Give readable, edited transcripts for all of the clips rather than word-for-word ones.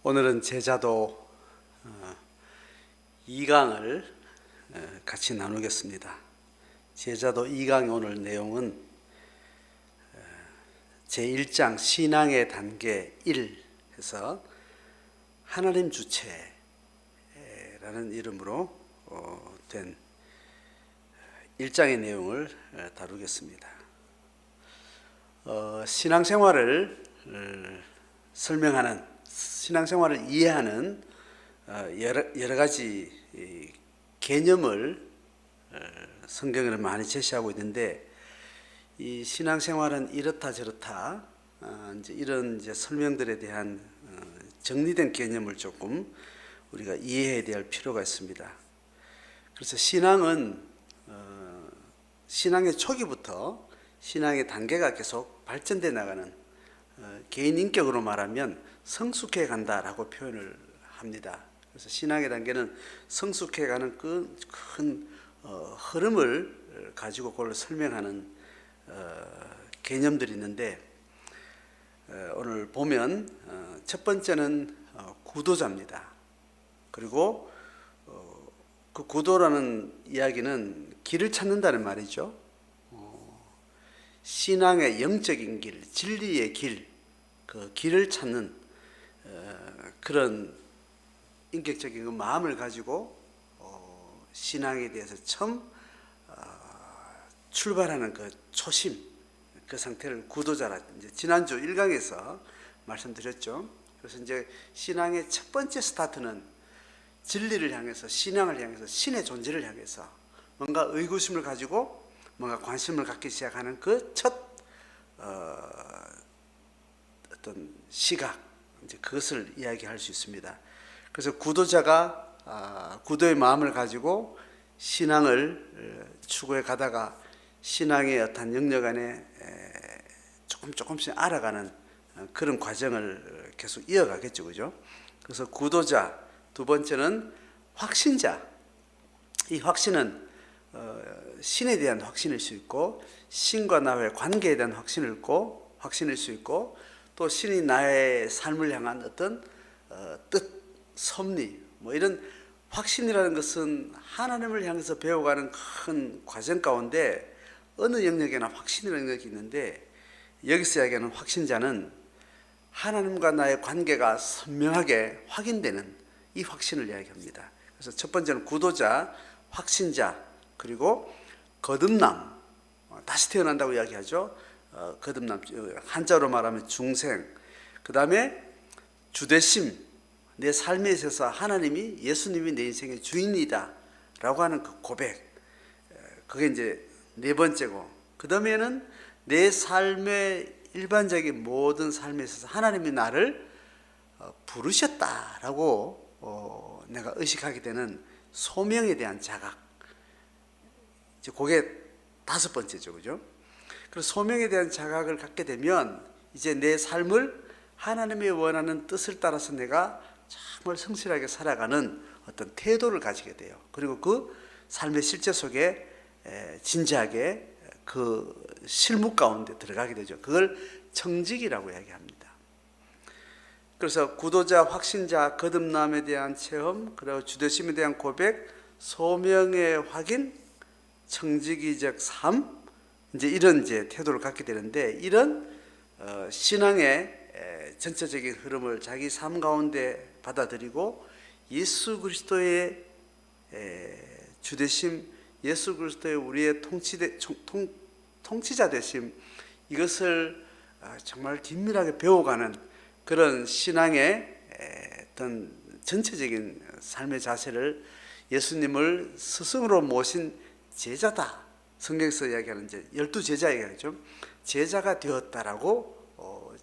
오늘은 제자도 2강을 같이 나누겠습니다. 제자도 2강의 오늘 내용은 제1장 신앙의 단계 1 해서 하나님 주체라는 이름으로 된 1장의 내용을 다루겠습니다. 신앙생활을 설명하는, 신앙생활을 이해하는 여러 가지 개념을 성경에는 많이 제시하고 있는데, 이 신앙생활은 이렇다 저렇다 이런 설명들에 대한 정리된 개념을 조금 우리가 이해해야 될 필요가 있습니다. 그래서 신앙은 신앙의 초기부터 신앙의 단계가 계속 발전돼 나가는, 개인 인격으로 말하면 성숙해 간다라고 표현을 합니다. 그래서 신앙의 단계는 성숙해 가는 큰 흐름을 가지고 그걸 설명하는 개념들이 있는데, 오늘 보면 첫 번째는 구도자입니다. 그리고 그 구도라는 이야기는 길을 찾는다는 말이죠. 신앙의 영적인 길, 진리의 길, 그 길을 찾는 그런 인격적인 그 마음을 가지고 신앙에 대해서 처음 출발하는 그 초심, 그 상태를 구도자라, 이제 지난주 1강에서 말씀드렸죠. 그래서 이제 신앙의 첫 번째 스타트는 진리를 향해서, 신앙을 향해서, 신의 존재를 향해서 뭔가 의구심을 가지고 뭔가 관심을 갖기 시작하는 그 첫 어떤 시각, 이제 그것을 이야기할 수 있습니다. 그래서 구도자가 구도의 마음을 가지고 신앙을 추구해 가다가 신앙의 어떤 영역 안에 조금씩 알아가는 그런 과정을 계속 이어가겠죠, 그죠? 그래서 구도자, 두 번째는 확신자. 이 확신은 신에 대한 확신일 수 있고, 신과 나의 관계에 대한 확신일 수 있고, 또 신이 나의 삶을 향한 어떤 뜻, 섭리, 이런 확신이라는 것은 하나님을 향해서 배워가는 큰 과정 가운데 어느 영역에나 확신이라는 영역이 있는데, 여기서 이야기하는 확신자는 하나님과 나의 관계가 선명하게 확인되는 이 확신을 이야기합니다. 그래서 첫 번째는 구도자, 확신자, 그리고 거듭남, 다시 태어난다고 이야기하죠. 거듭남, 한자로 말하면 중생. 그 다음에 주되심, 내 삶에 있어서 하나님이, 예수님이 내 인생의 주인이다 라고 하는 그 고백, 그게 이제 네 번째고, 그 다음에는 내 삶의 일반적인 모든 삶에 있어서 하나님이 나를 부르셨다라고 내가 의식하게 되는 소명에 대한 자각, 이제 그게 다섯 번째죠, 그죠? 그래서 소명에 대한 자각을 갖게 되면 이제 내 삶을 하나님이 원하는 뜻을 따라서 내가 정말 성실하게 살아가는 어떤 태도를 가지게 돼요. 그리고 그 삶의 실제 속에 진지하게 그 실무 가운데 들어가게 되죠. 그걸 청직이라고 이야기합니다. 그래서 구도자, 확신자, 거듭남에 대한 체험, 그리고 주되심에 대한 고백, 소명의 확인, 청지기적 삶, 이제 이런 태도를 갖게 되는데, 이런 신앙의 전체적인 흐름을 자기 삶 가운데 받아들이고 예수 그리스도의 주되심, 예수 그리스도의 우리의 통치자 되심, 이것을 정말 긴밀하게 배워가는 그런 신앙의 어떤 전체적인 삶의 자세를, 예수님을 스승으로 모신 제자다, 성경에서 이야기하는 12제자 얘기하죠. 제자가 되었다라고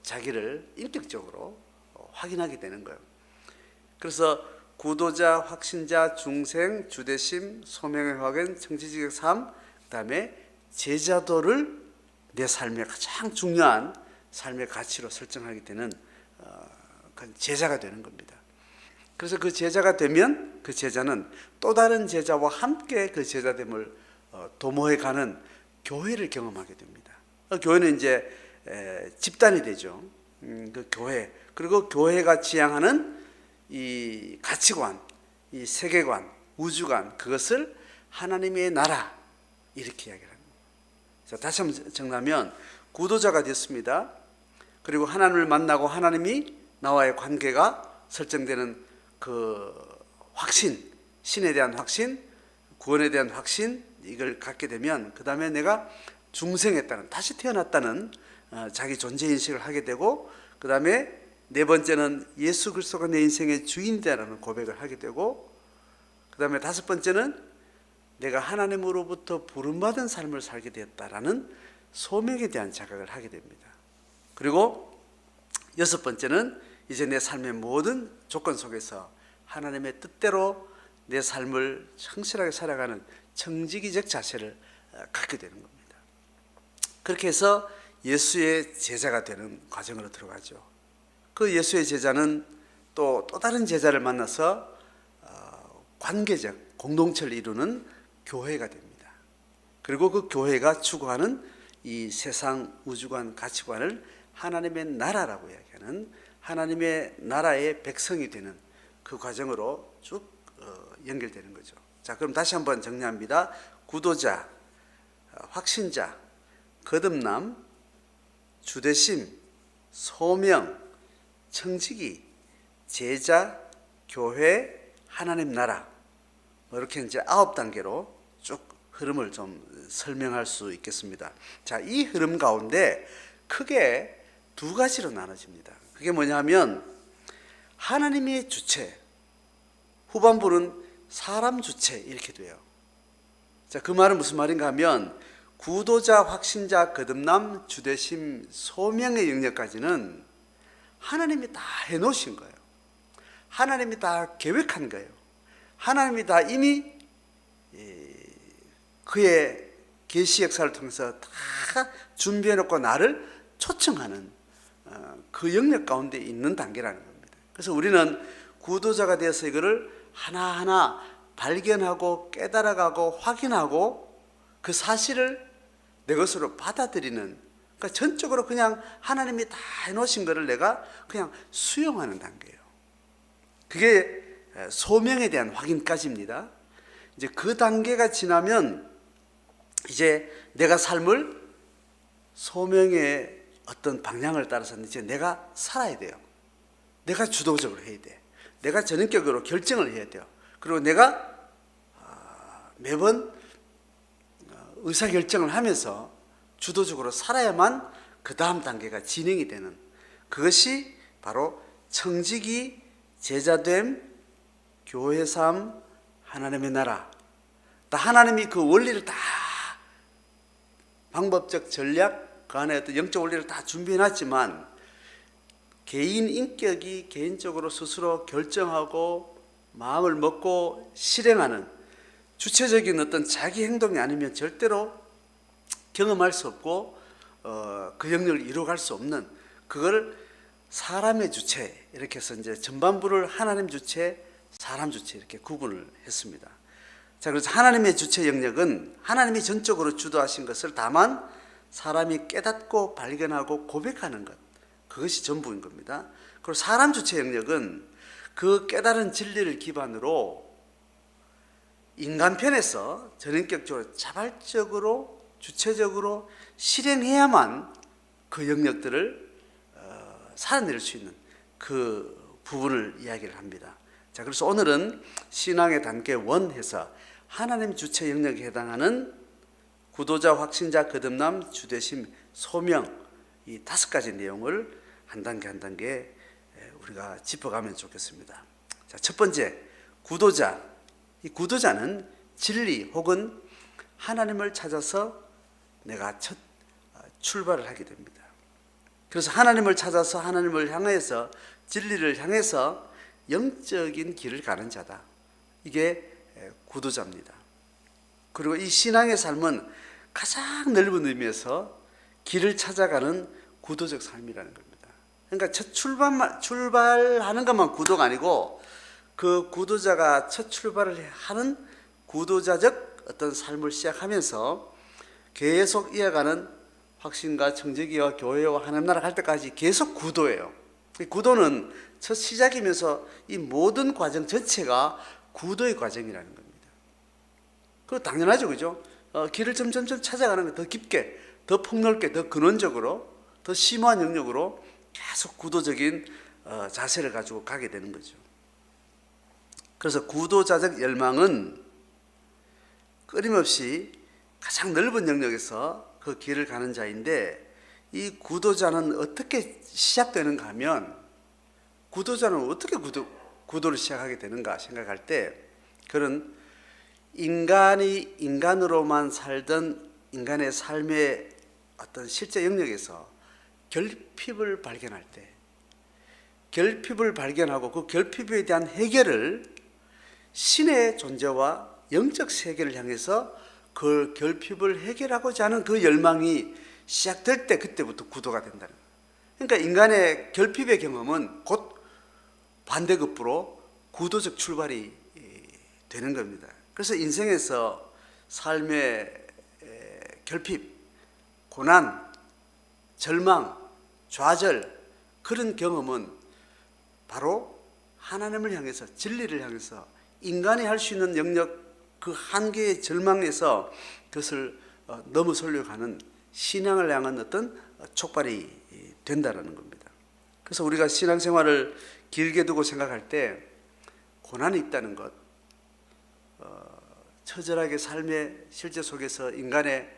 자기를 인격적으로 확인하게 되는 거예요. 그래서 구도자, 확신자, 중생, 주되심, 소명의 확인, 청지기적 삶, 그 다음에 제자도를 내 삶의 가장 중요한 삶의 가치로 설정하게 되는 제자가 되는 겁니다. 그래서 그 제자가 되면 그 제자는 또 다른 제자와 함께 그 제자됨을 도모해가는 교회를 경험하게 됩니다. 교회는 이제 집단이 되죠. 그 교회, 그리고 교회가 지향하는 이 가치관, 이 세계관, 우주관, 그것을 하나님의 나라 이렇게 이야기를 합니다. 자, 다시 한번 정리하면 구도자가 됐습니다. 그리고 하나님을 만나고 하나님이 나와의 관계가 설정되는 그 확신, 신에 대한 확신, 구원에 대한 확신, 이걸 갖게 되면 그 다음에 내가 중생했다는, 다시 태어났다는 자기 존재인식을 하게 되고, 그 다음에 네 번째는 예수 그리스도가 내 인생의 주인이다라는 고백을 하게 되고, 그 다음에 다섯 번째는 내가 하나님으로부터 부름받은 삶을 살게 되었다라는 소명에 대한 자각을 하게 됩니다. 그리고 여섯 번째는 이제 내 삶의 모든 조건 속에서 하나님의 뜻대로 내 삶을 성실하게 살아가는 청지기적 자세를 갖게 되는 겁니다. 그렇게 해서 예수의 제자가 되는 과정으로 들어가죠. 그 예수의 제자는 또 다른 제자를 만나서 관계적 공동체를 이루는 교회가 됩니다. 그리고 그 교회가 추구하는 이 세상 우주관 가치관을 하나님의 나라라고 이야기하는 하나님의 나라의 백성이 되는 그 과정으로 쭉 연결되는 거죠. 자, 그럼 다시 한번 정리합니다. 구도자, 확신자, 거듭남, 주대심, 소명, 청지기, 제자, 교회, 하나님 나라, 이렇게 이제 9단계로 쭉 흐름을 좀 설명할 수 있겠습니다. 자, 이 흐름 가운데 크게 두 가지로 나눠집니다. 그게 뭐냐면 하나님의 주체, 후반부는 사람 주체 이렇게 돼요. 자, 그 말은 무슨 말인가 하면 구도자, 확신자, 거듭남, 주대심, 소명의 영역까지는 하나님이 다 해놓으신 거예요. 하나님이 다 계획한 거예요. 하나님이 다 이미 그의 계시 역사를 통해서 다 준비해놓고 나를 초청하는 그 영역 가운데 있는 단계라는 겁니다. 그래서 우리는 구도자가 되어서 이거를 하나하나 발견하고 깨달아가고 확인하고 그 사실을 내 것으로 받아들이는, 그러니까 전적으로 그냥 하나님이 다 해놓으신 것을 내가 그냥 수용하는 단계예요. 그게 소명에 대한 확인까지입니다. 이제 그 단계가 지나면 이제 내가 삶을 소명의 어떤 방향을 따라서 이제 내가 살아야 돼요. 내가 주도적으로 해야 돼. 내가 전인격으로 결정을 해야 돼요. 그리고 내가 매번 의사결정을 하면서 주도적으로 살아야만 그 다음 단계가 진행이 되는, 그것이 바로 청지기, 제자됨, 교회삼, 하나님의 나라. 하나님이 그 원리를 다 방법적 전략, 그 안에 어떤 영적 원리를 다 준비해놨지만 개인 인격이 개인적으로 스스로 결정하고 마음을 먹고 실행하는 주체적인 어떤 자기 행동이 아니면 절대로 경험할 수 없고 그 영역을 이루어갈 수 없는, 그걸 사람의 주체 이렇게 해서 이제 전반부를 하나님 주체, 사람 주체 이렇게 구분을 했습니다. 자, 그래서 하나님의 주체 영역은 하나님이 전적으로 주도하신 것을 다만 사람이 깨닫고 발견하고 고백하는 것, 그것이 전부인 겁니다. 그리고 사람 주체 영역은 그 깨달은 진리를 기반으로 인간편에서 전인격적으로 자발적으로 주체적으로 실행해야만 그 영역들을 살아낼 수 있는 그 부분을 이야기를 합니다. 자, 그래서 오늘은 신앙의 단계 1 해서 하나님 주체 영역에 해당하는 구도자, 확신자, 거듭남, 주대심, 소명, 이 5가지 내용을 한 단계 한 단계 우리가 짚어가면 좋겠습니다. 자, 첫 번째, 구도자. 이 구도자는 진리 혹은 하나님을 찾아서 내가 첫 출발을 하게 됩니다. 그래서 하나님을 찾아서 하나님을 향해서 진리를 향해서 영적인 길을 가는 자다. 이게 구도자입니다. 그리고 이 신앙의 삶은 가장 넓은 의미에서 길을 찾아가는 구도적 삶이라는 겁니다. 그러니까 첫 출발하는 것만 구도가 아니고 그 구도자가 첫 출발을 하는 구도자적 어떤 삶을 시작하면서 계속 이어가는 확신과 청지기와 교회와 하나님 나라 갈 때까지 계속 구도예요. 구도는 첫 시작이면서 이 모든 과정 전체가 구도의 과정이라는 겁니다. 그거 당연하죠, 그죠? 길을 점점점 찾아가는 거 더 깊게, 더 폭넓게, 더 근원적으로, 더 심오한 영역으로 계속 구도적인 자세를 가지고 가게 되는 거죠. 그래서 구도자적 열망은 끊임없이 가장 넓은 영역에서 그 길을 가는 자인데, 이 구도자는 어떻게 시작되는가 하면, 구도자는 어떻게 구도를 시작하게 되는가 생각할 때, 그런 인간이 인간으로만 살던 인간의 삶의 어떤 실제 영역에서 결핍을 발견할 때, 결핍을 발견하고 그 결핍에 대한 해결을 신의 존재와 영적 세계를 향해서 그 결핍을 해결하고자 하는 그 열망이 시작될 때, 그때부터 구도가 된다는 거예요. 그러니까 인간의 결핍의 경험은 곧 반대급부로 구도적 출발이 되는 겁니다. 그래서 인생에서 삶의 결핍, 고난, 절망, 좌절, 그런 경험은 바로 하나님을 향해서, 진리를 향해서 인간이 할 수 있는 영역, 그 한계의 절망에서 그것을 넘어서려고 하는 신앙을 향한 어떤 촉발이 된다는 겁니다. 그래서 우리가 신앙생활을 길게 두고 생각할 때 고난이 있다는 것, 처절하게 삶의 실제 속에서 인간의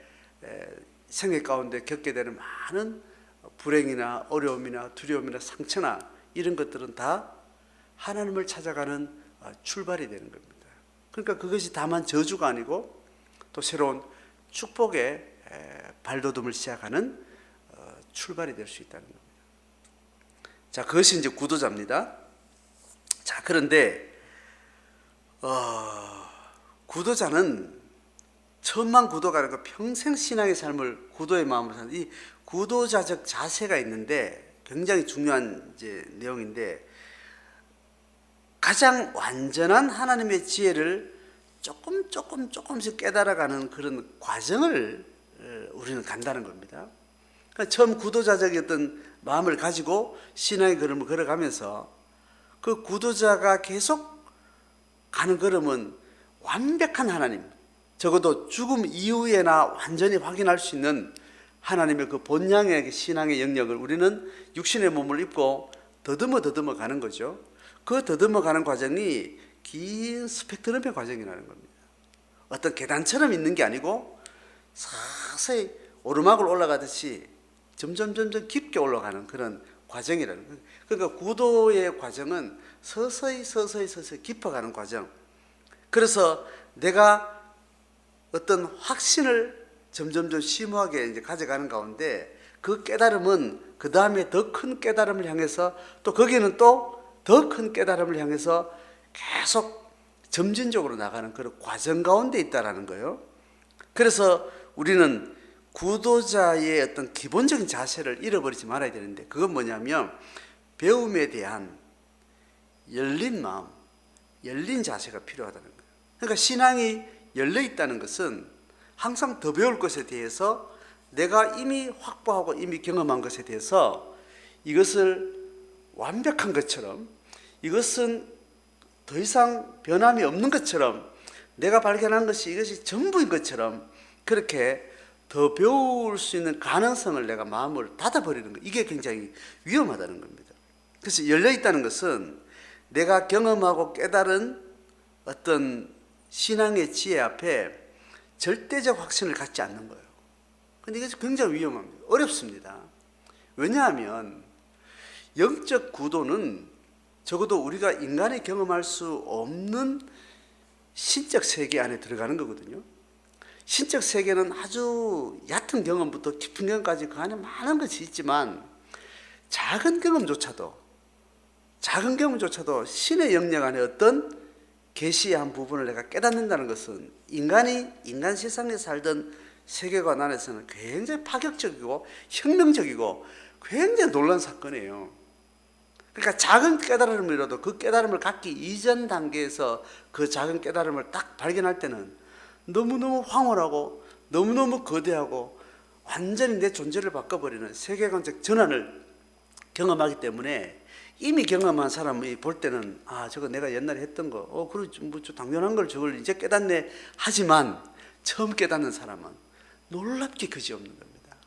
생애 가운데 겪게 되는 많은 불행이나 어려움이나 두려움이나 상처나 이런 것들은 다 하나님을 찾아가는 출발이 되는 겁니다. 그러니까 그것이 다만 저주가 아니고 또 새로운 축복의 발돋움을 시작하는 출발이 될 수 있다는 겁니다. 자, 그것이 이제 구도자입니다. 자, 그런데 구도자는 천만 구도가 아니고 평생 신앙의 삶을 구도의 마음으로 사는 이 구도자적 자세가 있는데, 굉장히 중요한 이제 내용인데, 가장 완전한 하나님의 지혜를 조금씩 깨달아가는 그런 과정을 우리는 간다는 겁니다. 그러니까 처음 구도자적이었던 마음을 가지고 신앙의 걸음을 걸어가면서 그 구도자가 계속 가는 걸음은 완벽한 하나님, 적어도 죽음 이후에나 완전히 확인할 수 있는 하나님의 그 본향의 신앙의 영역을 우리는 육신의 몸을 입고 더듬어 가는 거죠. 그 더듬어 가는 과정이 긴 스펙트럼의 과정이라는 겁니다. 어떤 계단처럼 있는 게 아니고 서서히 오르막을 올라가듯이 점점 깊게 올라가는 그런 과정이라는 거예요. 그러니까 구도의 과정은 서서히 깊어가는 과정. 그래서 내가 어떤 확신을 점점 심오하게 이제 가져가는 가운데, 그 깨달음은 그 다음에 더 큰 깨달음을 향해서, 또 거기는 또 더 큰 깨달음을 향해서 계속 점진적으로 나가는 그런 과정 가운데 있다라는 거예요. 그래서 우리는 구도자의 어떤 기본적인 자세를 잃어버리지 말아야 되는데, 그건 뭐냐면 배움에 대한 열린 마음, 열린 자세가 필요하다는 거예요. 그러니까 신앙이 열려 있다는 것은 항상 더 배울 것에 대해서, 내가 이미 확보하고 이미 경험한 것에 대해서 이것을 완벽한 것처럼, 이것은 더 이상 변함이 없는 것처럼, 내가 발견한 것이 이것이 전부인 것처럼 그렇게 더 배울 수 있는 가능성을 내가 마음을 닫아버리는 것, 이게 굉장히 위험하다는 겁니다. 그래서 열려있다는 것은 내가 경험하고 깨달은 어떤 신앙의 지혜 앞에 절대적 확신을 갖지 않는 거예요. 근데 이것이 굉장히 위험합니다. 어렵습니다. 왜냐하면 영적 구도는 적어도 우리가 인간이 경험할 수 없는 신적 세계 안에 들어가는 거거든요. 신적 세계는 아주 얕은 경험부터 깊은 경험까지 그 안에 많은 것이 있지만, 작은 경험조차도 신의 영역 안에 어떤 계시의 한 부분을 내가 깨닫는다는 것은 인간이 인간 세상에 살던 세계관 안에서는 굉장히 파격적이고 혁명적이고 굉장히 놀라운 사건이에요. 그러니까 작은 깨달음이라도 그 깨달음을 갖기 이전 단계에서 그 작은 깨달음을 딱 발견할 때는 너무너무 황홀하고 너무너무 거대하고 완전히 내 존재를 바꿔버리는 세계관적 전환을 경험하기 때문에 이미 경험한 사람이 볼 때는 아 저거 내가 옛날에 했던 거 그렇지 뭐좀 당연한 걸 저걸 이제 깨닫네 하지만 처음 깨닫는 사람은 놀랍게 그지없는 겁니다.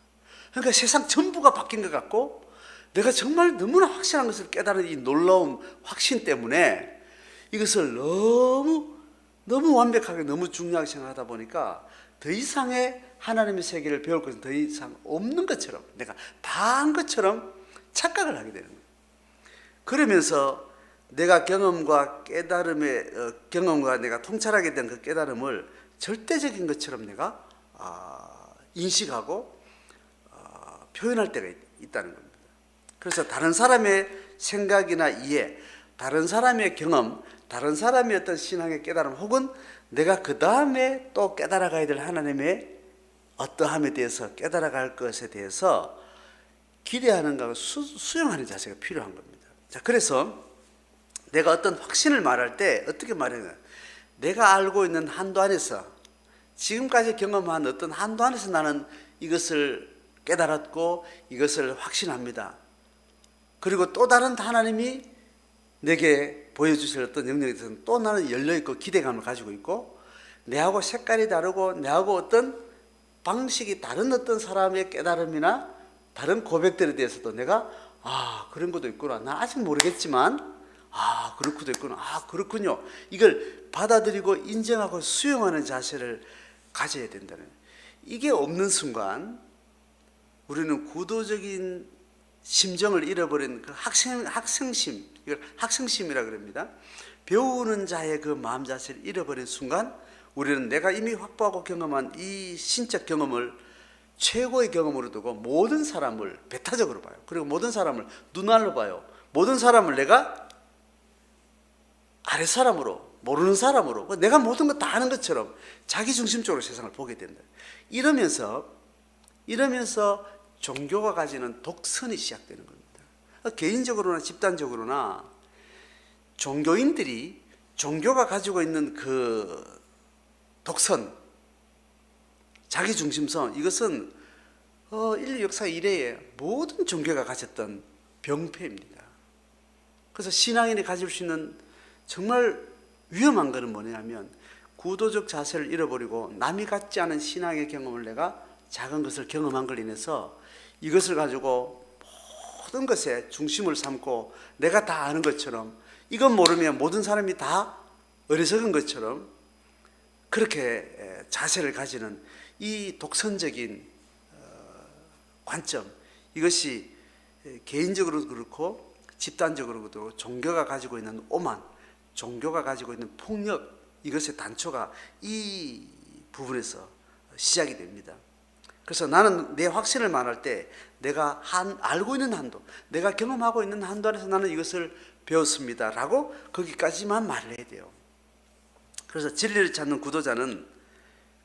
그러니까 세상 전부가 바뀐 것 같고 내가 정말 너무나 확실한 것을 깨달은 이 놀라운 확신 때문에 이것을 너무 완벽하게 너무 중요하게 생각하다 보니까 더 이상의 하나님의 세계를 배울 것은 더 이상 없는 것처럼 내가 다 한 것처럼 착각을 하게 되는 거예요. 그러면서 내가 경험과 깨달음의 경험과 내가 통찰하게 된 그 깨달음을 절대적인 것처럼 내가 인식하고 표현할 때가 있다는 겁니다. 그래서 다른 사람의 생각이나 이해, 다른 사람의 경험, 다른 사람의 어떤 신앙의 깨달음 혹은 내가 그 다음에 또 깨달아가야 될 하나님의 어떠함에 대해서 깨달아갈 것에 대해서 기대하는 것과 수용하는 자세가 필요한 겁니다. 자, 그래서 내가 어떤 확신을 말할 때 어떻게 말하냐, 내가 알고 있는 한도 안에서 지금까지 경험한 어떤 한도 안에서 나는 이것을 깨달았고 이것을 확신합니다. 그리고 또 다른 하나님이 내게 보여주실 어떤 영역에 대해서는 또 나는 열려있고 기대감을 가지고 있고 내하고 색깔이 다르고 내하고 어떤 방식이 다른 어떤 사람의 깨달음이나 다른 고백들에 대해서도 내가 그런 것도 있구나. 나 아직 모르겠지만 그렇고도 있구나. 그렇군요. 이걸 받아들이고 인정하고 수용하는 자세를 가져야 된다는 거예요. 이게 없는 순간 우리는 구도적인 심정을 잃어버린 그 학생심, 이걸 학생심이라 그럽니다. 배우는 자의 그 마음 자세를 잃어버린 순간 우리는 내가 이미 확보하고 경험한 이 신적 경험을 최고의 경험으로 두고 모든 사람을 배타적으로 봐요. 그리고 모든 사람을 눈알로 봐요. 모든 사람을 내가 아래 사람으로, 모르는 사람으로, 내가 모든 것 다 아는 것처럼 자기중심적으로 세상을 보게 된다. 이러면서 종교가 가지는 독선이 시작되는 겁니다. 개인적으로나 집단적으로나 종교인들이 종교가 가지고 있는 그 독선, 자기중심성, 이것은 인류 역사 이래에 모든 종교가 가졌던 병폐입니다. 그래서 신앙인이 가질 수 있는 정말 위험한 것은 뭐냐면 구도적 자세를 잃어버리고 남이 갖지 않은 신앙의 경험을 내가 작은 것을 경험한 걸로 인해서 이것을 가지고 모든 것에 중심을 삼고 내가 다 아는 것처럼 이건 모르면 모든 사람이 다 어리석은 것처럼 그렇게 자세를 가지는 이 독선적인 관점, 이것이 개인적으로도 그렇고 집단적으로도 그렇고 종교가 가지고 있는 오만, 종교가 가지고 있는 폭력, 이것의 단초가 이 부분에서 시작이 됩니다. 그래서 나는 내 확신을 말할 때 내가 알고 있는 한도, 내가 경험하고 있는 한도 안에서 나는 이것을 배웠습니다 라고 거기까지만 말을 해야 돼요. 그래서 진리를 찾는 구도자는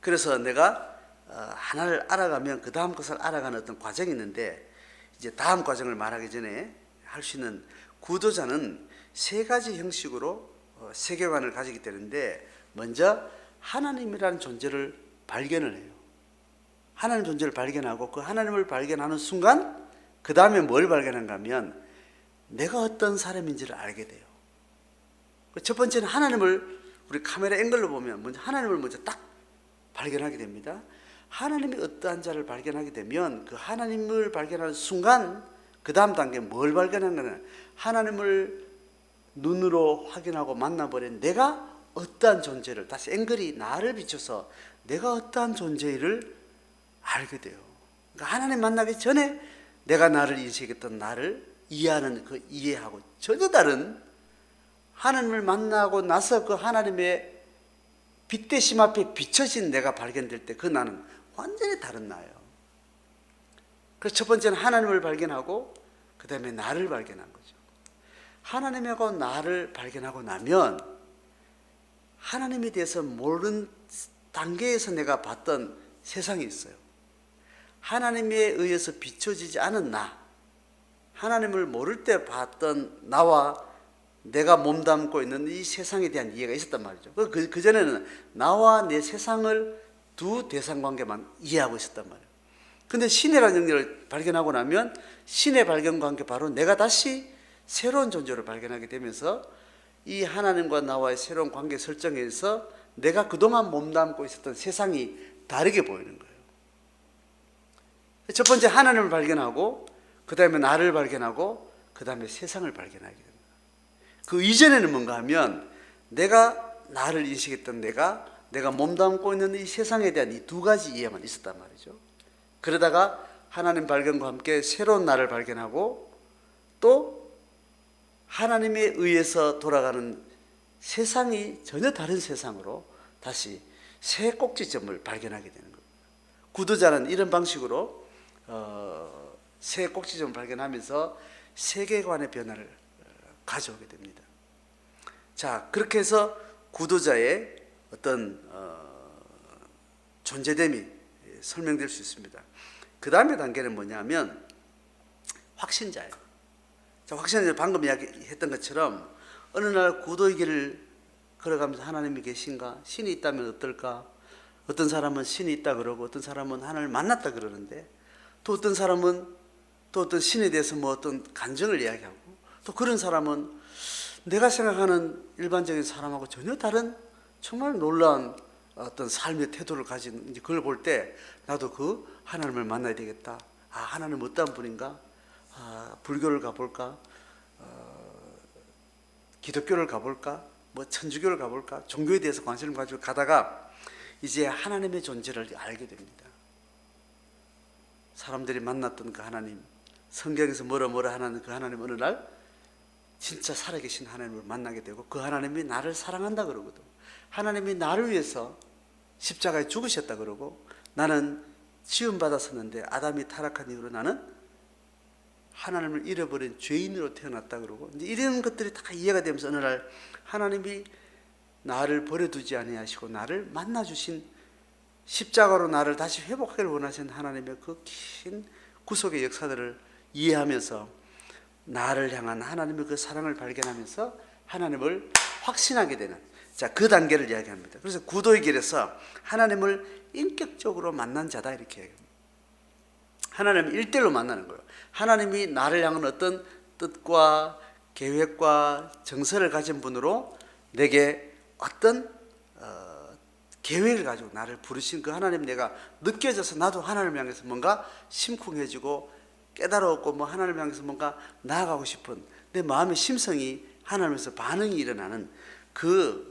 그래서 내가 하나를 알아가면 그 다음 것을 알아가는 어떤 과정이 있는데 이제 다음 과정을 말하기 전에 할 수 있는 구도자는 세 가지 형식으로 세계관을 가지게 되는데 먼저 하나님이라는 존재를 발견을 해요. 하나님 존재를 발견하고 그 하나님을 발견하는 순간 그 다음에 뭘 발견한가 하면 내가 어떤 사람인지를 알게 돼요. 첫 번째는 하나님을 우리 카메라 앵글로 보면 먼저 하나님을 먼저 딱 발견하게 됩니다. 하나님이 어떠한 자를 발견하게 되면 그 하나님을 발견하는 순간 그 다음 단계 뭘 발견하냐면 하나님을 눈으로 확인하고 만나버린 내가 어떠한 존재를 다시 앵글이 나를 비춰서 내가 어떠한 존재를 알게 돼요. 그러니까 하나님 만나기 전에 내가 나를 인식했던 나를 이해하는 그 이해하고 전혀 다른 하나님을 만나고 나서 그 하나님의 빛대심 앞에 비춰진 내가 발견될 때 그 나는 완전히 다른 나예요. 그래서 첫 번째는 하나님을 발견하고 그 다음에 나를 발견한 거죠. 하나님하고 나를 발견하고 나면 하나님에 대해서 모르는 단계에서 내가 봤던 세상이 있어요. 하나님에 의해서 비춰지지 않은 나, 하나님을 모를 때 봤던 나와 내가 몸담고 있는 이 세상에 대한 이해가 있었단 말이죠. 그전에는 나와 내 세상을 두 대상관계만 이해하고 있었단 말이에요. 근데 신이라는 영역을 발견하고 나면 신의 발견과 함께 바로 내가 다시 새로운 존재를 발견하게 되면서 이 하나님과 나와의 새로운 관계 설정에서 내가 그동안 몸담고 있었던 세상이 다르게 보이는 거예요. 첫 번째 하나님을 발견하고, 그 다음에 나를 발견하고, 그 다음에 세상을 발견하게 됩니다. 그 이전에는 뭔가 하면 내가 나를 인식했던 내가 몸담고 있는 이 세상에 대한 이 두 가지 이해만 있었단 말이죠. 그러다가 하나님 발견과 함께 새로운 나를 발견하고, 또 하나님에 의해서 돌아가는 세상이 전혀 다른 세상으로 다시 새 꼭지점을 발견하게 되는 겁니다. 구도자는 이런 방식으로 새 꼭지점을 발견하면서 세계관의 변화를 가져오게 됩니다. 자, 그렇게 해서 구도자의 어떤 존재됨이 설명될 수 있습니다. 그 다음에 단계는 뭐냐면 확신자예요. 자, 확신자, 방금 이야기했던 것처럼 어느 날 구도의 길을 걸어가면서 하나님이 계신가, 신이 있다면 어떨까, 어떤 사람은 신이 있다 그러고 어떤 사람은 하나님을 만났다 그러는데, 또 어떤 사람은 또 어떤 신에 대해서 뭐 어떤 간증을 이야기하고, 또 그런 사람은 내가 생각하는 일반적인 사람하고 전혀 다른 정말 놀라운 어떤 삶의 태도를 가진, 그걸 볼 때 나도 그 하나님을 만나야 되겠다. 아, 하나님 어떤 분인가? 아, 불교를 가볼까? 기독교를 가볼까? 뭐 천주교를 가볼까? 종교에 대해서 관심을 가지고 가다가 이제 하나님의 존재를 알게 됩니다. 사람들이 만났던 그 하나님, 성경에서 뭐라 하는 그 하나님, 어느 날 진짜 살아계신 하나님을 만나게 되고, 그 하나님이 나를 사랑한다 그러거든. 하나님이 나를 위해서 십자가에 죽으셨다 그러고, 나는 지음받았었는데 아담이 타락한 이후로 나는 하나님을 잃어버린 죄인으로 태어났다 그러고, 이제 이런 것들이 다 이해가 되면서 어느 날 하나님이 나를 버려두지 아니하시고 나를 만나주신, 십자가로 나를 다시 회복하기를 원하신 하나님의 그 긴 구속의 역사들을 이해하면서 나를 향한 하나님의 그 사랑을 발견하면서 하나님을 확신하게 되는, 자, 그 단계를 이야기합니다. 그래서 구도의 길에서 하나님을 인격적으로 만난 자다, 이렇게 얘기합니다. 하나님을 일대일로 만나는 거예요. 하나님이 나를 향한 어떤 뜻과 계획과 정서를 가진 분으로 내게 어떤 계획을 가지고 나를 부르신 그 하나님, 내가 느껴져서 나도 하나님을 향해서 뭔가 심쿵해지고 깨달았고, 뭐 하나님을 향해서 뭔가 나아가고 싶은 내 마음의 심성이 하나님에서 반응이 일어나는 그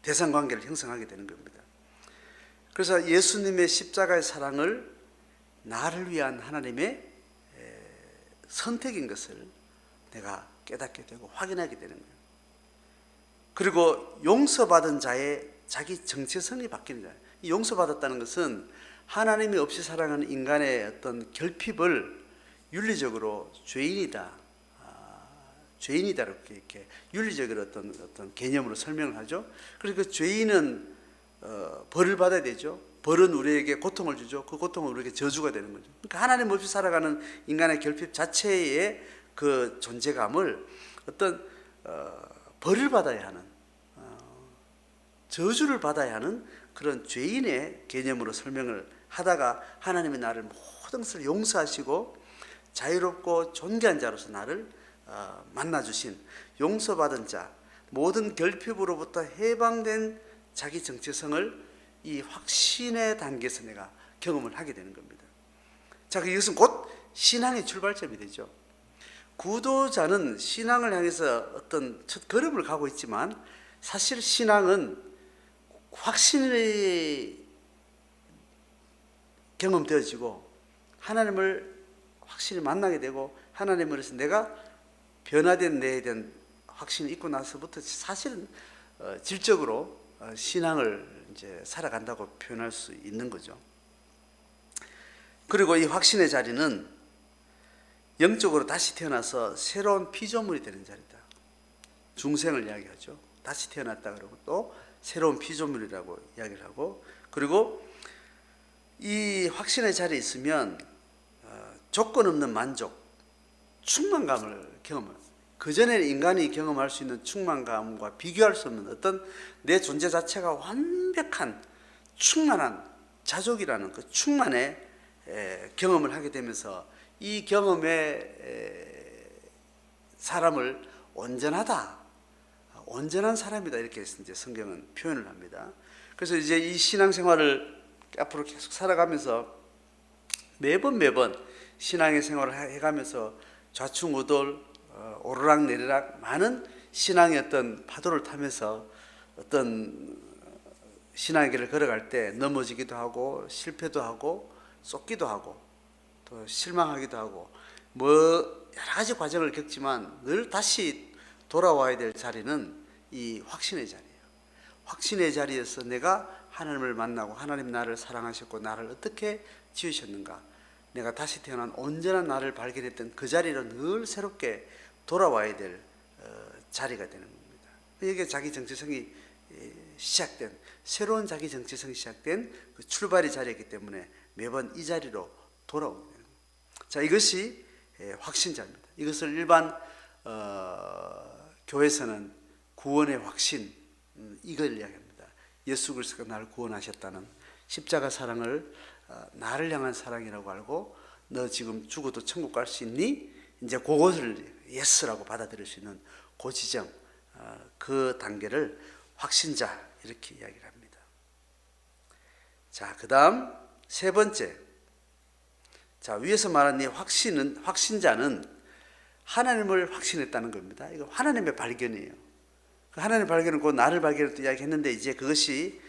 대상관계를 형성하게 되는 겁니다. 그래서 예수님의 십자가의 사랑을 나를 위한 하나님의 선택인 것을 내가 깨닫게 되고 확인하게 되는 거예요. 그리고 용서받은 자의 자기 정체성이 바뀌는 거예요. 용서받았다는 것은 하나님이 없이 살아가는 인간의 어떤 결핍을 윤리적으로 죄인이다 이렇게 윤리적으로 어떤 개념으로 설명을 하죠. 그래서 그 죄인은 벌을 받아야 되죠. 벌은 우리에게 고통을 주죠. 그 고통은 우리에게 저주가 되는 거죠. 그러니까 하나님 없이 살아가는 인간의 결핍 자체의 그 존재감을 어떤 벌을 받아야 하는, 저주를 받아야 하는 그런 죄인의 개념으로 설명을 하다가, 하나님이 나를 모든 것을 용서하시고 자유롭고 존귀한 자로서 나를 만나주신 용서받은 자, 모든 결핍으로부터 해방된 자기 정체성을 이 확신의 단계에서 내가 경험을 하게 되는 겁니다. 자, 이것은 곧 신앙의 출발점이 되죠. 구도자는 신앙을 향해서 어떤 첫 걸음을 가고 있지만, 사실 신앙은 확신이 경험되어지고 하나님을 확실히 만나게 되고, 하나님으로서 내가 변화된 내에 대한 확신이 있고 나서부터 사실은 질적으로 신앙을 이제 살아간다고 표현할 수 있는 거죠. 그리고 이 확신의 자리는 영적으로 다시 태어나서 새로운 피조물이 되는 자리다. 중생을 이야기하죠. 다시 태어났다 그러고, 또 새로운 피조물이라고 이야기를 하고, 그리고 이 확신의 자리에 있으면 조건 없는 만족, 충만감을 경험해요. 그전에 인간이 경험할 수 있는 충만감과 비교할 수 없는 어떤 내 존재 자체가 완벽한 충만한 자족이라는 그 충만의 경험을 하게 되면서, 이 경험의 사람을 온전한 사람이다 이렇게 이제 성경은 표현을 합니다. 그래서 이제 이 신앙생활을 앞으로 계속 살아가면서 매번 신앙의 생활을 해가면서 좌충우돌 오르락내리락 많은 신앙의 어떤 파도를 타면서 어떤 신앙의 길을 걸어갈 때 넘어지기도 하고 실패도 하고 쏟기도 하고 또 실망하기도 하고 뭐 여러 가지 과정을 겪지만 늘 다시 돌아와야 될 자리는 이 확신의 자리예요. 확신의 자리에서 내가 하나님을 만나고 하나님 나를 사랑하셨고 나를 어떻게 지으셨는가, 내가 다시 태어난 온전한 나를 발견했던 그 자리로 늘 새롭게 돌아와야 될 자리가 되는 겁니다. 이게 자기 정체성이 시작된, 새로운 자기 정체성이 시작된 그 출발의 자리이기 때문에 매번 이 자리로 돌아오는 거예요. 자, 이것이 확신자입니다. 이것을 일반 교회에서는 구원의 확신, 이걸 이야기합니다. 예수 그리스도가 나를 구원하셨다는 십자가 사랑을 나를 향한 사랑이라고 알고 너 지금 죽어도 천국 갈 수 있니? 이제 그것을 예스라고 받아들일 수 있는 그 지점, 그 단계를 확신자 이렇게 이야기를 합니다. 자, 그 다음 세 번째, 자, 위에서 말한 이 확신자는 하나님을 확신했다는 겁니다. 이거 하나님의 발견이에요. 그 하나님의 발견은 곧 나를 발견했다 이야기했는데 이제 그것이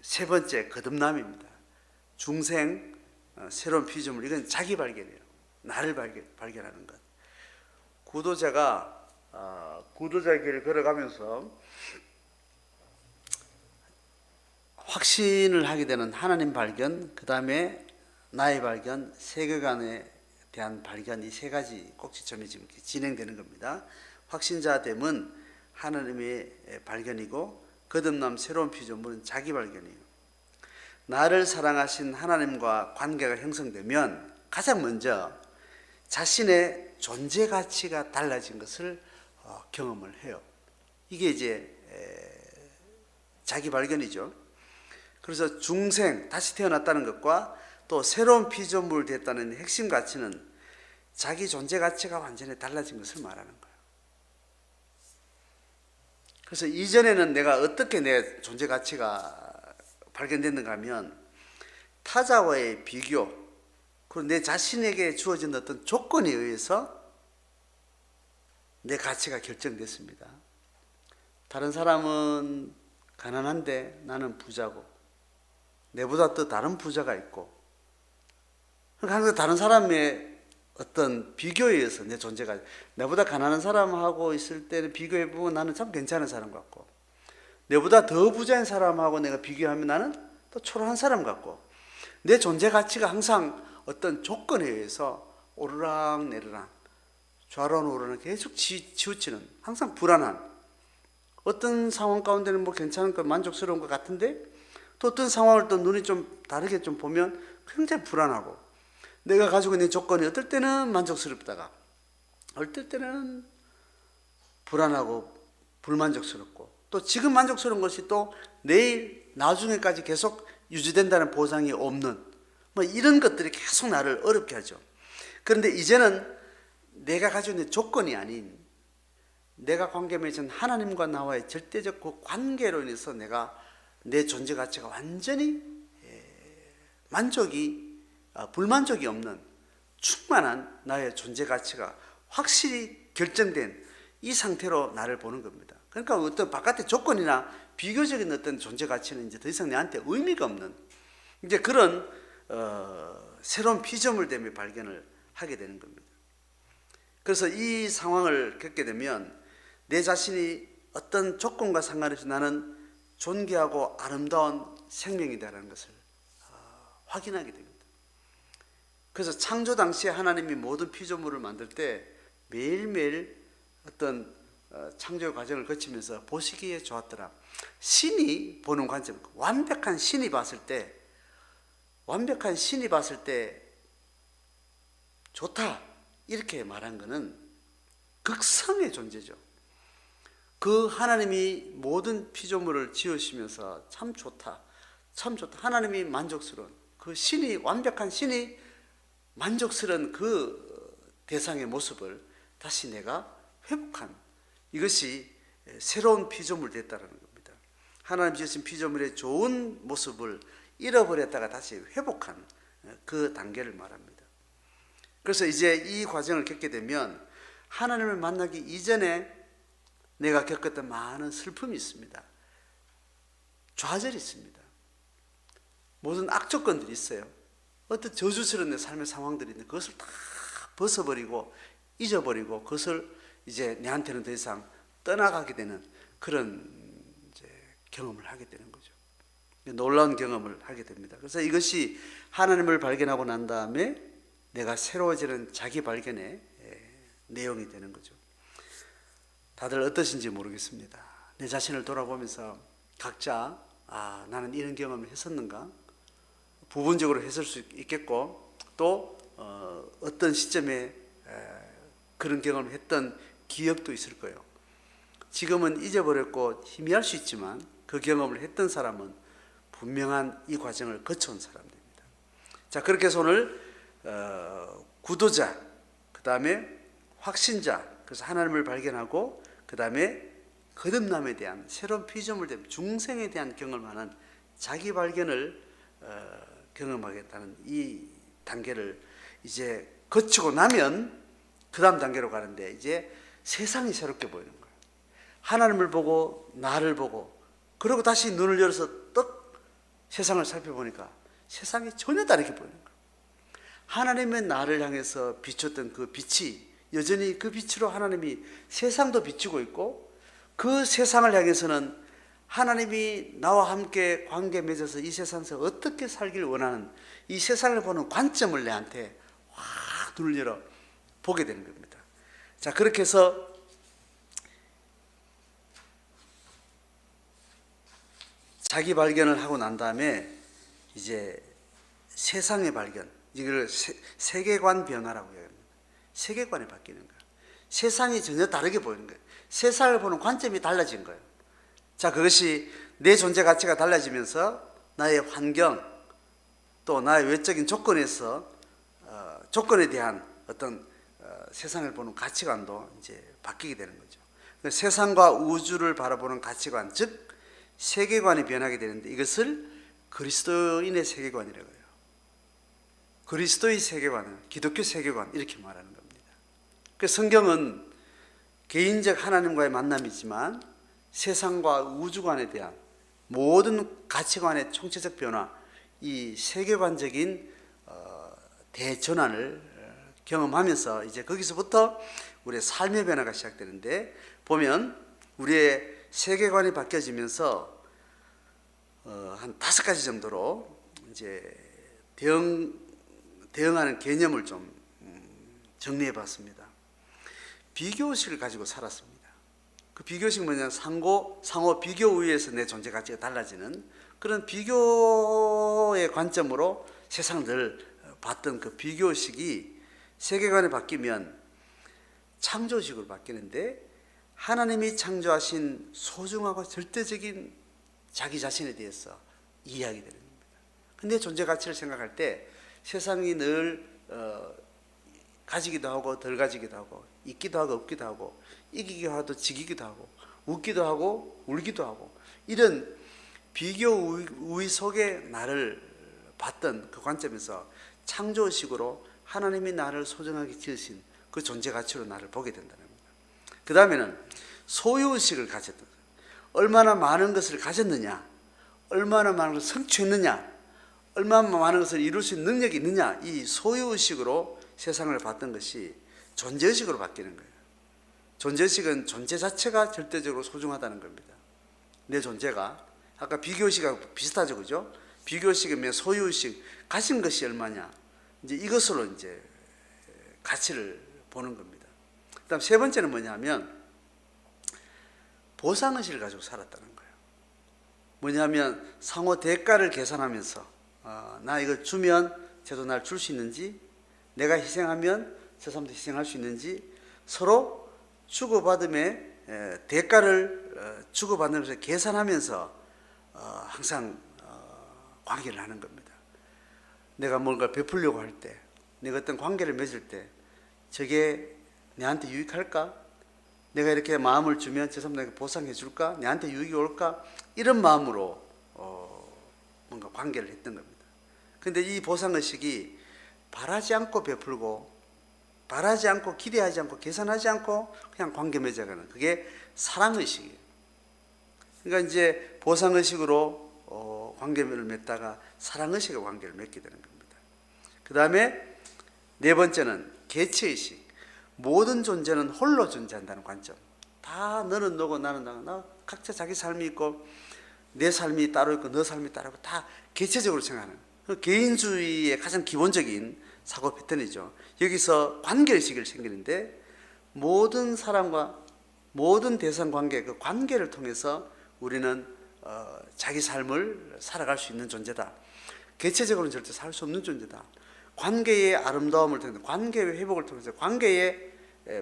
세 번째 거듭남입니다. 중생, 새로운 피조물, 이건 자기 발견이에요. 나를 발견하는 것. 구도자가 구도자의 길을 걸어가면서 확신을 하게 되는 하나님 발견, 그 다음에 나의 발견, 세계관에 대한 발견, 이 세 가지 꼭지점이 지금 진행되는 겁니다. 확신자됨은 하나님의 발견이고 거듭남 새로운 피조물은 자기 발견이에요. 나를 사랑하신 하나님과 관계가 형성되면 가장 먼저 자신의 존재 가치가 달라진 것을 경험을 해요. 이게 이제 자기 발견이죠. 그래서 중생, 다시 태어났다는 것과 또 새로운 피조물 됐다는 핵심 가치는 자기 존재 가치가 완전히 달라진 것을 말하는 거예요. 그래서 이전에는 내가 어떻게 내 존재 가치가 발견됐는가 하면 타자와의 비교, 그리고 내 자신에게 주어진 어떤 조건에 의해서 내 가치가 결정됐습니다. 다른 사람은 가난한데 나는 부자고, 내보다 또 다른 부자가 있고, 그러니까 항상 다른 사람의 어떤 비교에 의해서 내 존재가, 내보다 가난한 사람하고 있을 때는 비교해보면 나는 참 괜찮은 사람 같고, 내보다 더 부자인 사람하고 내가 비교하면 나는 또 초라한 사람 같고, 내 존재 가치가 항상 어떤 조건에 의해서 오르락내리락, 좌로우로는 계속 치우치는, 항상 불안한, 어떤 상황 가운데는 뭐 괜찮은 것, 만족스러운 것 같은데 또 어떤 상황을 또 눈이 좀 다르게 좀 보면 굉장히 불안하고, 내가 가지고 있는 조건이 어떨 때는 만족스럽다가 어떨 때는 불안하고 불만족스럽고, 또 지금 만족스러운 것이 또 내일 나중에까지 계속 유지된다는 보장이 없는, 뭐 이런 것들이 계속 나를 어렵게 하죠. 그런데 이제는 내가 가지고 있는 조건이 아닌 내가 관계 맺은 하나님과 나와의 절대적 그 관계로 인해서 내가 내 존재 가치가 완전히 불만족이 없는 충만한 나의 존재 가치가 확실히 결정된 이 상태로 나를 보는 겁니다. 그러니까 어떤 바깥의 조건이나 비교적인 어떤 존재 가치는 이제 더 이상 내한테 의미가 없는, 이제 그런 새로운 피조물됨의 발견을 하게 되는 겁니다. 그래서 이 상황을 겪게 되면 내 자신이 어떤 조건과 상관없이 나는 존귀하고 아름다운 생명이다라는 것을 확인하게 됩니다. 그래서 창조 당시에 하나님이 모든 피조물을 만들 때 매일매일 어떤 창조의 과정을 거치면서 보시기에 좋았더라. 신이 보는 관점, 완벽한 신이 봤을 때 좋다 이렇게 말한 것은 극성의 존재죠. 그 하나님이 모든 피조물을 지으시면서 참 좋다, 참 좋다, 하나님이 만족스러운 그 신이, 완벽한 신이 만족스러운 그 대상의 모습을 다시 내가 회복한, 이것이 새로운 피조물 됐다는 겁니다. 하나님 주신 피조물의 좋은 모습을 잃어버렸다가 다시 회복한 그 단계를 말합니다. 그래서 이제 이 과정을 겪게 되면 하나님을 만나기 이전에 내가 겪었던 많은 슬픔이 있습니다. 좌절이 있습니다. 모든 악조건들이 있어요. 어떤 저주스러운 내 삶의 상황들이 있는데 그것을 다 벗어버리고 잊어버리고 그것을 이제 내한테는 더 이상 떠나가게 되는 그런 이제 경험을 하게 되는 거죠. 놀라운 경험을 하게 됩니다. 그래서 이것이 하나님을 발견하고 난 다음에 내가 새로워지는 자기 발견의 내용이 되는 거죠. 다들 어떠신지 모르겠습니다. 내 자신을 돌아보면서 각자 나는 이런 경험을 했었는가? 부분적으로 했을 수 있겠고 또 어떤 시점에 그런 경험을 했던 기억도 있을 거예요. 지금은 잊어버렸고 희미할 수 있지만 그 경험을 했던 사람은 분명한 이 과정을 거쳐온 사람들입니다. 자, 그렇게 해서 오늘 구도자, 그 다음에 확신자, 그래서 하나님을 발견하고 그 다음에 거듭남에 대한 새로운 피조물 된 중생에 대한 경험하는 자기 발견을 경험하겠다는 이 단계를 이제 거치고 나면 그 다음 단계로 가는데 이제 세상이 새롭게 보이는 거예요. 하나님을 보고 나를 보고 그리고 다시 눈을 열어서 떡 세상을 살펴보니까 세상이 전혀 다르게 보이는 거예요. 하나님의 나를 향해서 비췄던 그 빛이 여전히 그 빛으로 하나님이 세상도 비추고 있고 그 세상을 향해서는 하나님이 나와 함께 관계 맺어서 이 세상에서 어떻게 살기를 원하는 이 세상을 보는 관점을 내한테 확 눈을 열어 보게 되는 겁니다. 자, 그렇게 해서 자기 발견을 하고 난 다음에 이제 세상의 발견, 이걸 세계관 변화라고 해요. 세계관이 바뀌는 거예요. 세상이 전혀 다르게 보이는 거예요. 세상을 보는 관점이 달라진 거예요. 자, 그것이 내 존재 가치가 달라지면서 나의 환경 또 나의 외적인 조건에서 조건에 대한 어떤 세상을 보는 가치관도 이제 바뀌게 되는 거죠. 세상과 우주를 바라보는 가치관, 즉 세계관이 변하게 되는데 이것을 그리스도인의 세계관이라고 해요. 그리스도의 세계관은 기독교 세계관 이렇게 말하는 겁니다. 그 성경은 개인적 하나님과의 만남이지만 세상과 우주관에 대한 모든 가치관의 총체적 변화, 이 세계관적인 대전환을 경험하면서 이제 거기서부터 우리의 삶의 변화가 시작되는데 보면 우리의 세계관이 바뀌어지면서 한 5가지 정도로 이제 대응하는 개념을 좀 정리해 봤습니다. 비교의식을 가지고 살았습니다. 그 비교의식은 뭐냐면 상호 비교 우위에서 내 존재 가치가 달라지는 그런 비교의 관점으로 세상을 늘 봤던 그 비교의식이 세계관이 바뀌면 창조의식으로 바뀌는데 하나님이 창조하신 소중하고 절대적인 자기 자신에 대해서 이해하게 되는 겁니다. 근데 존재 가치를 생각할 때 세상이 늘 가지기도 하고 덜 가지기도 하고 있기도 하고 없기도 하고 이기기도 하고 지기기도 하고 웃기도 하고 울기도 하고 이런 비교 우위 속에 나를 봤던 그 관점에서 창조의식으로 하나님이 나를 소중하게 지으신 그 존재 가치로 나를 보게 된다는 겁니다. 그 다음에는 소유의식을 가졌다. 얼마나 많은 것을 가졌느냐, 얼마나 많은 것을 성취했느냐, 얼마나 많은 것을 이룰 수 있는 능력이 있느냐, 이 소유의식으로 세상을 봤던 것이 존재의식으로 바뀌는 거예요. 존재의식은 존재 자체가 절대적으로 소중하다는 겁니다. 내 존재가 아까 비교의식하고 비슷하죠, 그죠? 비교의식이면 소유의식, 가진 것이 얼마냐, 이제 이것으로 이제 가치를 보는 겁니다. 그다음 세 번째는 뭐냐면 보상의식을 가지고 살았다는 거예요. 뭐냐면 상호 대가를 계산하면서 나 이거 주면 쟤도 날 줄 수 있는지, 내가 희생하면 저 사람도 희생할 수 있는지 서로 주고받음의 대가를 주고받는 것을 계산하면서 항상 관계를 하는 겁니다. 내가 뭔가 베풀려고 할 때, 내가 어떤 관계를 맺을 때 저게 내한테 유익할까? 내가 이렇게 마음을 주면 저 사람 내가 보상해 줄까? 내한테 유익이 올까? 이런 마음으로 뭔가 관계를 했던 겁니다. 근데 이 보상의식이 바라지 않고 베풀고, 바라지 않고 기대하지 않고 계산하지 않고 그냥 관계 맺어가는, 그게 사랑의식이에요. 그러니까 이제 보상의식으로 관계를 맺다가 사랑의식의 관계를 맺게 되는 겁니다. 그 다음에 네 번째는 개체의식. 모든 존재는 홀로 존재한다는 관점. 다 너는 너고 나는 나고, 나 각자 자기 삶이 있고 내 삶이 따로 있고 너 삶이 따로 있고 다 개체적으로 생각하는, 개인주의의 가장 기본적인 사고 패턴이죠. 여기서 관계의식이 생기는데, 모든 사람과 모든 대상 관계, 그 관계를 통해서 우리는 자기 삶을 살아갈 수 있는 존재다. 개체적으로는 절대 살 수 없는 존재다. 관계의 아름다움을 통해서, 관계의 회복을 통해서, 관계의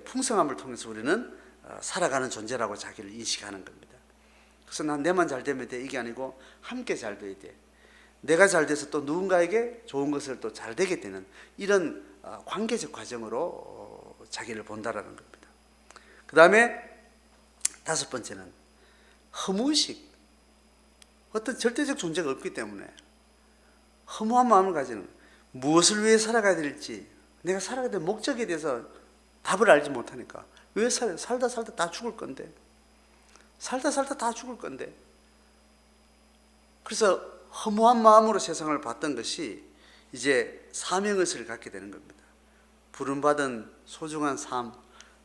풍성함을 통해서 우리는 살아가는 존재라고 자기를 인식하는 겁니다. 그래서 난 내만 잘 되면 돼, 이게 아니고 함께 잘 돼야 돼. 내가 잘 돼서 또 누군가에게 좋은 것을 또 잘 되게 되는 이런 관계적 과정으로 자기를 본다라는 겁니다. 그 다음에 다섯 번째는 허무의식. 어떤 절대적 존재가 없기 때문에 허무한 마음을 가지는, 무엇을 위해 살아가야 될지, 내가 살아가야 될 목적에 대해서 답을 알지 못하니까 왜 살다 다 죽을 건데, 살다 다 죽을 건데. 그래서 허무한 마음으로 세상을 봤던 것이 이제 사명의식을 갖게 되는 겁니다. 부름받은 소중한 삶,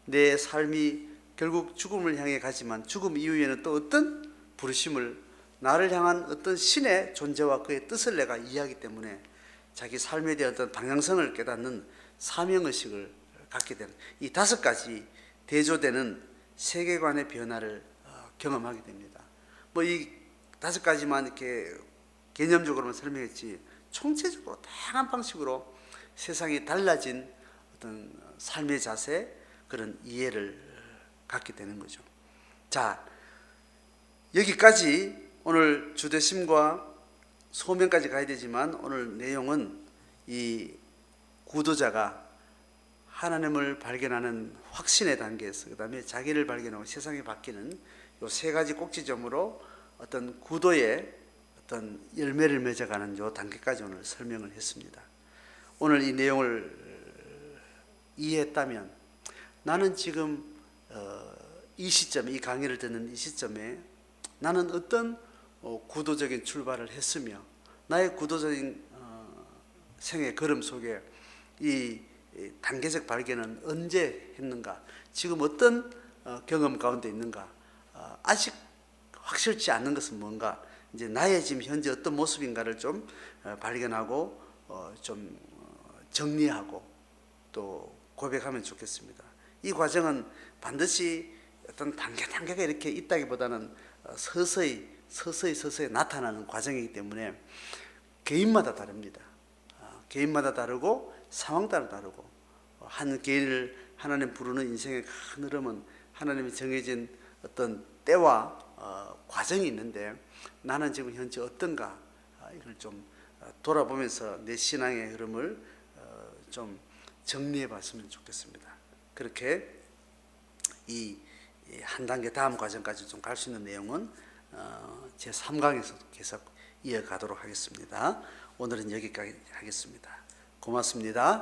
내 삶이 결국 죽음을 향해 가지만 죽음 이후에는 또 어떤 부르심을, 나를 향한 어떤 신의 존재와 그의 뜻을 내가 이해하기 때문에 자기 삶에 대한 어떤 방향성을 깨닫는 사명의식을 갖게 되는, 이 다섯 가지 대조되는 세계관의 변화를 경험하게 됩니다. 뭐 이 다섯 가지만 이렇게 개념적으로만 설명했지, 총체적으로 다양한 방식으로 세상이 달라진 어떤 삶의 자세, 그런 이해를 갖게 되는 거죠. 자, 여기까지 오늘 주대심과 소명까지 가야 되지만, 오늘 내용은 이 구도자가 하나님을 발견하는 확신의 단계에서, 그 다음에 자기를 발견하고 세상이 바뀌는 이 세 가지 꼭지점으로 어떤 구도의 어떤 열매를 맺어가는 이 단계까지 오늘 설명을 했습니다. 오늘 이 내용을 이해했다면, 나는 지금 이 시점에, 이 강의를 듣는 이 시점에 나는 어떤 구도적인 출발을 했으며, 나의 구도적인 생의 걸음 속에 이 단계적 발견은 언제 했는가, 지금 어떤 경험 가운데 있는가, 아직 확실치 않는 것은 뭔가, 이제 나의 지금 현재 어떤 모습인가를 좀 발견하고 좀 정리하고 또 고백하면 좋겠습니다. 이 과정은 반드시 어떤 단계가 이렇게 있다기보다는 서서히 나타나는 과정이기 때문에 개인마다 다릅니다. 개인마다 다르고 상황 따라 다르고, 한 개인을 하나님 부르는 인생의 큰 흐름은 하나님이 정해진 어떤 때와 과정이 있는데, 나는 지금 현재 어떤가, 이걸 좀 돌아보면서 내 신앙의 흐름을 좀 정리해 봤으면 좋겠습니다. 그렇게 이 한 단계 다음 과정까지 좀 갈 수 있는 내용은 제 3강에서 계속 이어가도록 하겠습니다. 오늘은 여기까지 하겠습니다. 고맙습니다.